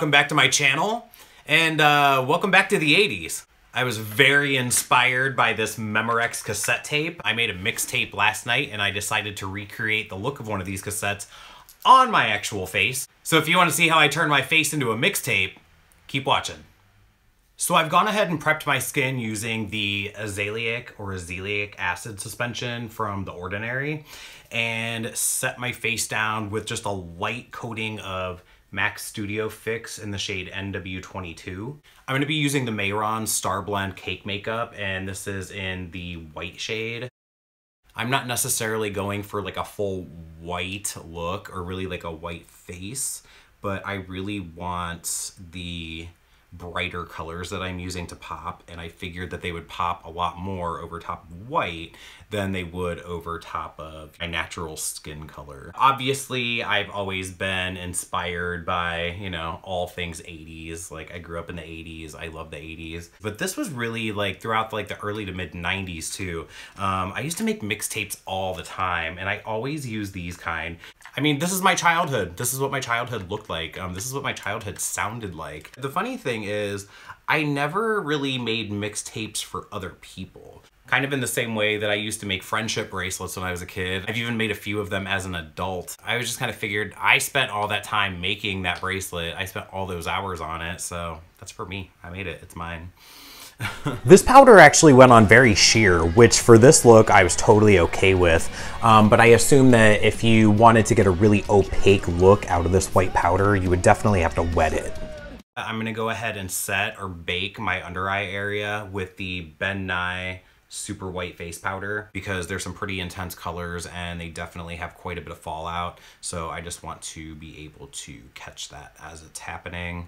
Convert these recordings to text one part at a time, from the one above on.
welcome back to my channel, and welcome back to the 80s. I was very inspired by this Memorex cassette tape. I made a mixtape last night, and I decided to recreate the look of one of these cassettes on my actual face. So if you want to see how I turn my face into a mixtape, keep watching. So I've gone ahead and prepped my skin using the azelaic acid suspension from The Ordinary, and set my face down with just a light coating of MAC Studio Fix in the shade NW22. I'm going to be using the Mayron Star Blend Cake Makeup, and this is in the white shade. I'm not necessarily going for like a full white look or really like a white face, but I really want the brighter colors that I'm using to pop, and I figured that they would pop a lot more over top of white than they would over top of my natural skin color. Obviously, I've always been inspired by, you know, all things 80s. Like, I grew up in the 80s. I love the 80s. But this was really like throughout like the early to mid 90s too. I used to make mixtapes all the time, and I always use these kind. I mean, this is my childhood. This is what my childhood looked like. This is what my childhood sounded like. The funny thing is, I never really made mixtapes for other people. Kind of in the same way that I used to make friendship bracelets when I was a kid. I've even made a few of them as an adult. I was just kind of figured, I spent all that time making that bracelet. I spent all those hours on it, so that's for me. I made it, it's mine. This powder actually went on very sheer, which for this look I was totally okay with, but I assume that if you wanted to get a really opaque look out of this white powder, you would definitely have to wet it. I'm gonna go ahead and set or bake my under eye area with the Ben Nye Super White Face Powder, because there's some pretty intense colors and they definitely have quite a bit of fallout, so I just want to be able to catch that as it's happening.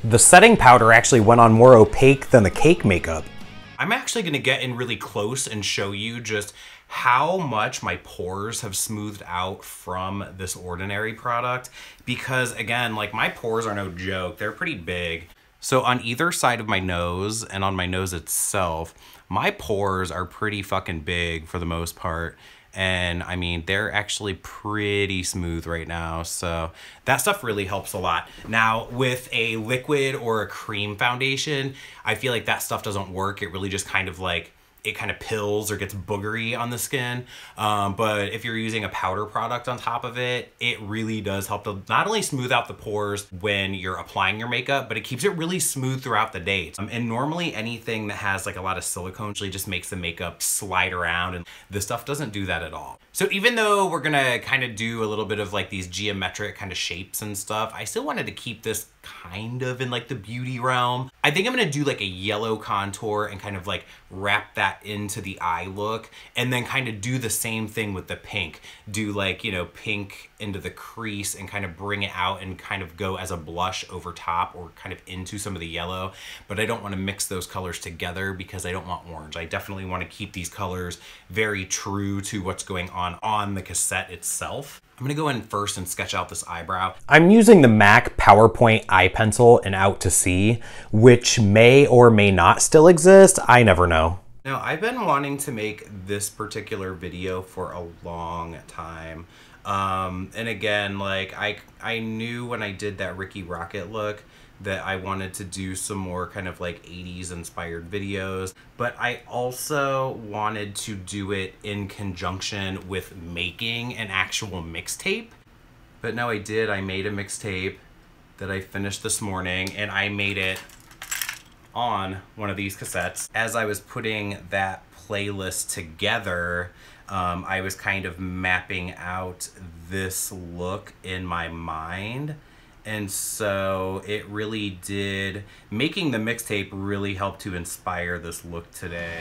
The setting powder actually went on more opaque than the cake makeup. I'm actually gonna get in really close and show you just how much my pores have smoothed out from this Ordinary product, because again, like, my pores are no joke, they're pretty big. So on either side of my nose and on my nose itself, my pores are pretty fucking big for the most part. And I mean, they're actually pretty smooth right now, so that stuff really helps a lot. Now, with a liquid or a cream foundation, I feel like that stuff doesn't work. It really just kind of like, it kind of pills or gets boogery on the skin. But if you're using a powder product on top of it, it really does help to not only smooth out the pores when you're applying your makeup, but it keeps it really smooth throughout the day. And normally anything that has like a lot of silicone usually just makes the makeup slide around, and this stuff doesn't do that at all. So even though we're gonna kind of do a little bit of like these geometric kind of shapes and stuff, I still wanted to keep this kind of in like the beauty realm. I think I'm gonna do like a yellow contour and kind of like wrap that into the eye look, and then kind of do the same thing with the pink. Do like, you know, pink into the crease and kind of bring it out and kind of go as a blush over top or kind of into some of the yellow. But I don't want to mix those colors together because I don't want orange. I definitely want to keep these colors very true to what's going on the cassette itself. I'm gonna go in first and sketch out this eyebrow. I'm using the MAC PowerPoint eye pencil in Out to Sea, which may or may not still exist. I never know. Now, I've been wanting to make this particular video for a long time. And again, like, I knew when I did that Ricky Rocket look that I wanted to do some more kind of like 80s inspired videos, but I also wanted to do it in conjunction with making an actual mixtape. But no, I did. I made a mixtape that I finished this morning, and I made it on one of these cassettes. As I was putting that playlist together, I was kind of mapping out this look in my mind. And so it really did, making the mixtape really helped to inspire this look today.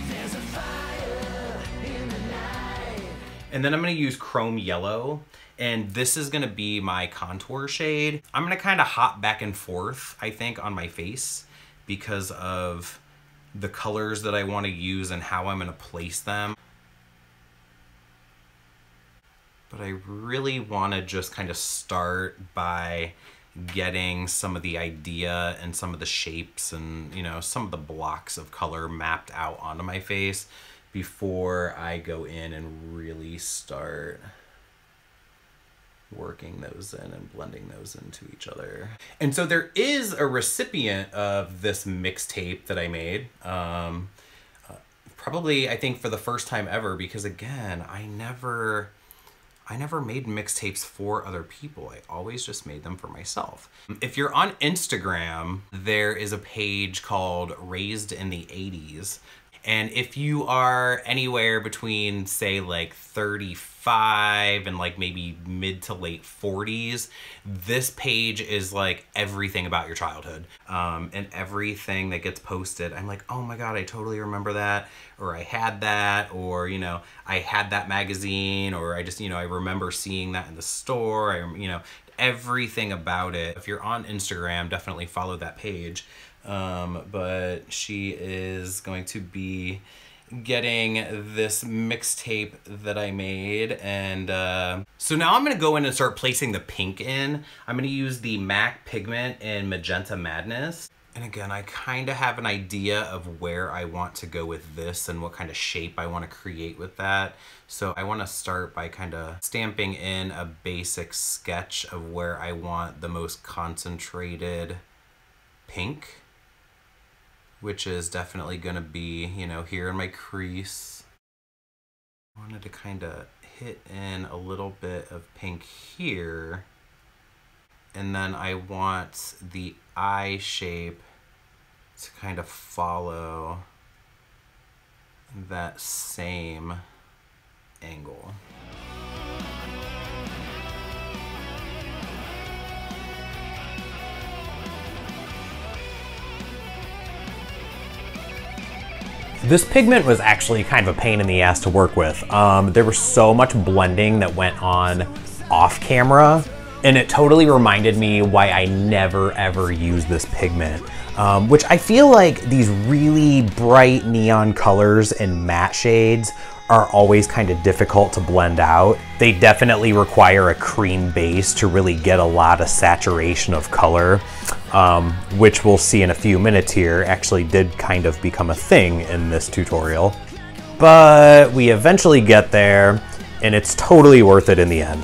There's a fire in And then I'm gonna use chrome yellow, and this is gonna be my contour shade. I'm gonna kind of hop back and forth, I think, on my face because of the colors that I wanna use and how I'm gonna place them. But I really wanna just kind of start by getting some of the idea and some of the shapes and, you know, some of the blocks of color mapped out onto my face before I go in and really start working those in and blending those into each other. And so there is a recipient of this mixtape that I made. Probably, I think, for the first time ever, because again, I never made mixtapes for other people. I always just made them for myself. If you're on Instagram, there is a page called Raised in the 80s. And if you are anywhere between, say, like 35 and like maybe mid to late 40s, this page is like everything about your childhood. And everything that gets posted, I'm like, oh my God, I totally remember that. Or I had that, or, you know, I had that magazine, or I just, you know, I remember seeing that in the store. You know, everything about it. If you're on Instagram, definitely follow that page. But she is going to be getting this mixtape that I made, and so now I'm gonna go in and start placing the pink in. I'm gonna use the MAC pigment in Magenta Madness. And again, I kind of have an idea of where I want to go with this and what kind of shape I want to create with that. So I want to start by kind of stamping in a basic sketch of where I want the most concentrated pink, which is definitely going to be, you know, here in my crease. I wanted to kind of hit in a little bit of pink here. And then I want the eye shape to kind of follow that same angle. This pigment was actually kind of a pain in the ass to work with. There was so much blending that went on off camera, and it totally reminded me why I never ever use this pigment. Which I feel like these really bright neon colors and matte shades are always kind of difficult to blend out. They definitely require a cream base to really get a lot of saturation of color, which we'll see in a few minutes here actually did kind of become a thing in this tutorial. But we eventually get there, and it's totally worth it in the end.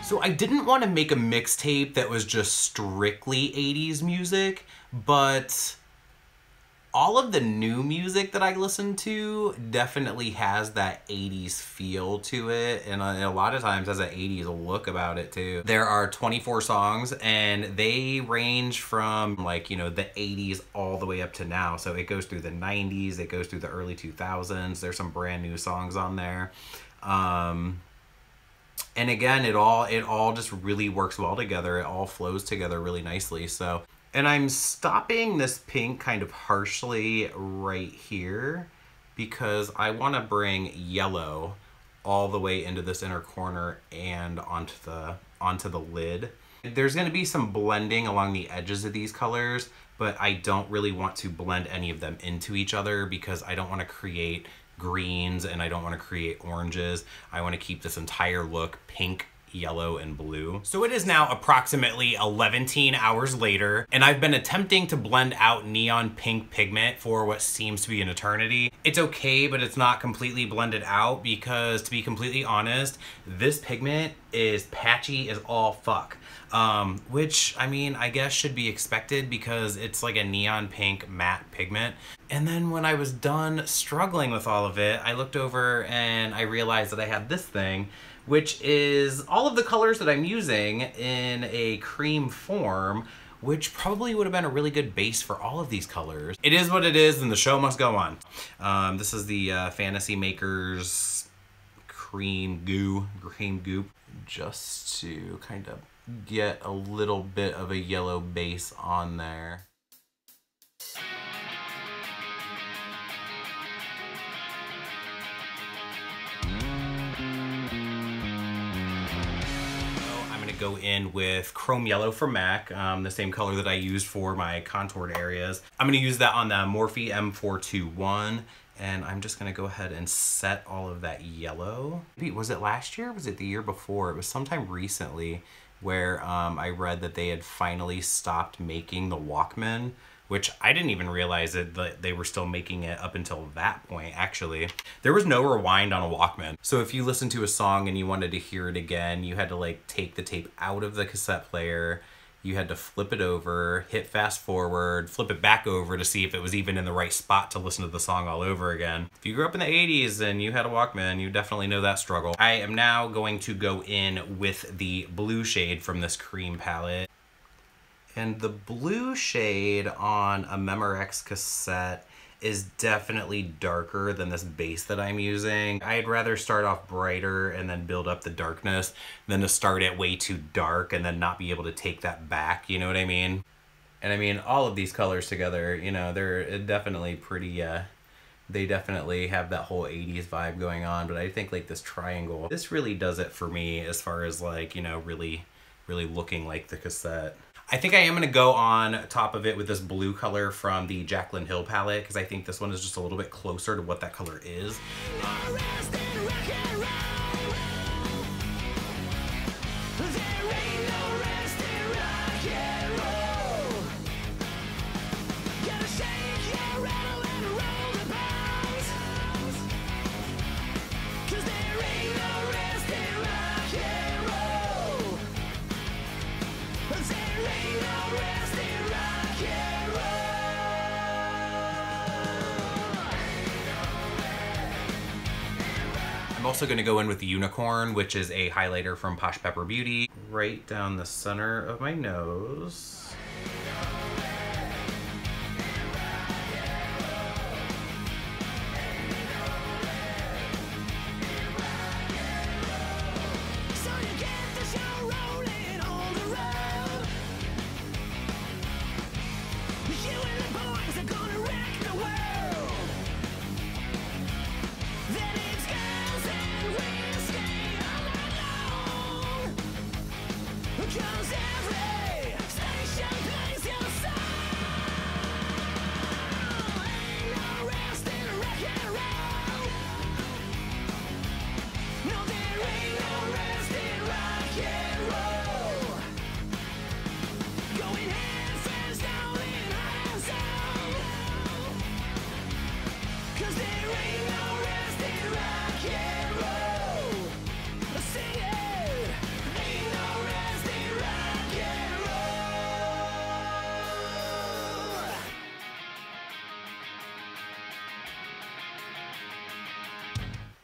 So I didn't want to make a mixtape that was just strictly 80s music, but all of the new music that I listen to definitely has that 80s feel to it, and a lot of times has an 80s look about it too. There are 24 songs, and they range from, like, you know, the 80s all the way up to now. So it goes through the 90s, it goes through the early 2000s. There's some brand new songs on there. And again, it all just really works well together. It all flows together really nicely. So, and I'm stopping this pink kind of harshly right here because I want to bring yellow all the way into this inner corner and onto the lid. There's going to be some blending along the edges of these colors, but I don't really want to blend any of them into each other because I don't want to create greens and I don't want to create oranges. I want to keep this entire look pink, yellow, and blue. So it is now approximately 11 hours later, and I've been attempting to blend out neon pink pigment for what seems to be an eternity. It's okay, but it's not completely blended out because, to be completely honest, this pigment is patchy as all fuck. Which, I mean, I guess should be expected because it's like a neon pink matte pigment. And then when I was done struggling with all of it, I looked over and I realized that I had this thing, which is all of the colors that I'm using in a cream form, which probably would have been a really good base for all of these colors. It is what it is, and the show must go on. This is the Fantasy Makers cream goop, just to kind of get a little bit of a yellow base on there. go in with Chrome Yellow from MAC, the same color that I used for my contoured areas. I'm gonna use that on the Morphe M421, and I'm just gonna go ahead and set all of that yellow. Was it last year? Was it the year before? It was sometime recently where I read that they had finally stopped making the Walkman, which I didn't even realize that they were still making it up until that point, actually. There was no rewind on a Walkman. So if you listened to a song and you wanted to hear it again, you had to like take the tape out of the cassette player, you had to flip it over, hit fast forward, flip it back over to see if it was even in the right spot to listen to the song all over again. If you grew up in the 80s and you had a Walkman, you definitely know that struggle. I am now going to go in with the blue shade from this cream palette. And the blue shade on a Memorex cassette is definitely darker than this base that I'm using. I'd rather start off brighter and then build up the darkness than to start it way too dark and then not be able to take that back, you know what I mean? And I mean, all of these colors together, you know, they're definitely pretty, they definitely have that whole 80s vibe going on, but I think like this triangle, this really does it for me as far as like, you know, really looking like the cassette. I think I am gonna go on top of it with this blue color from the Jaclyn Hill palette, because I think this one is just a little bit closer to what that color is. I'm also going to go in with the Unicorn, which is a highlighter from Posh Pepper Beauty, right down the center of my nose.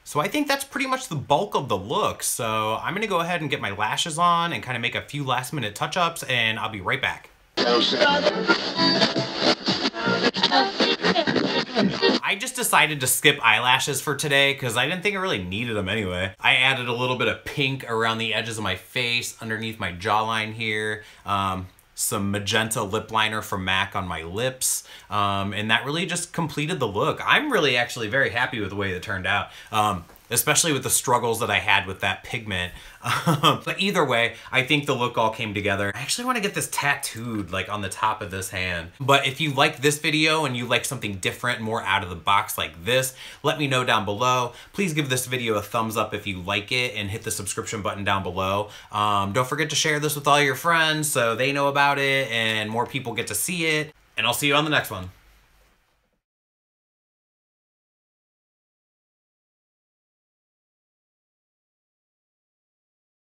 So I think that's pretty much the bulk of the look. So I'm gonna go ahead and get my lashes on and kind of make a few last minute touch-ups, and I'll be right back. I just decided to skip eyelashes for today because I didn't think I really needed them anyway. I added a little bit of pink around the edges of my face, underneath my jawline here. Some magenta lip liner from MAC on my lips, and that really just completed the look. I'm really actually very happy with the way it turned out, especially with the struggles that I had with that pigment. But either way, I think the look all came together. I actually want to get this tattooed like on the top of this hand. But if you like this video and you like something different, more out of the box like this, let me know down below. Please give this video a thumbs up if you like it and hit the subscription button down below. Don't forget to share this with all your friends so they know about it and more people get to see it. And I'll see you on the next one.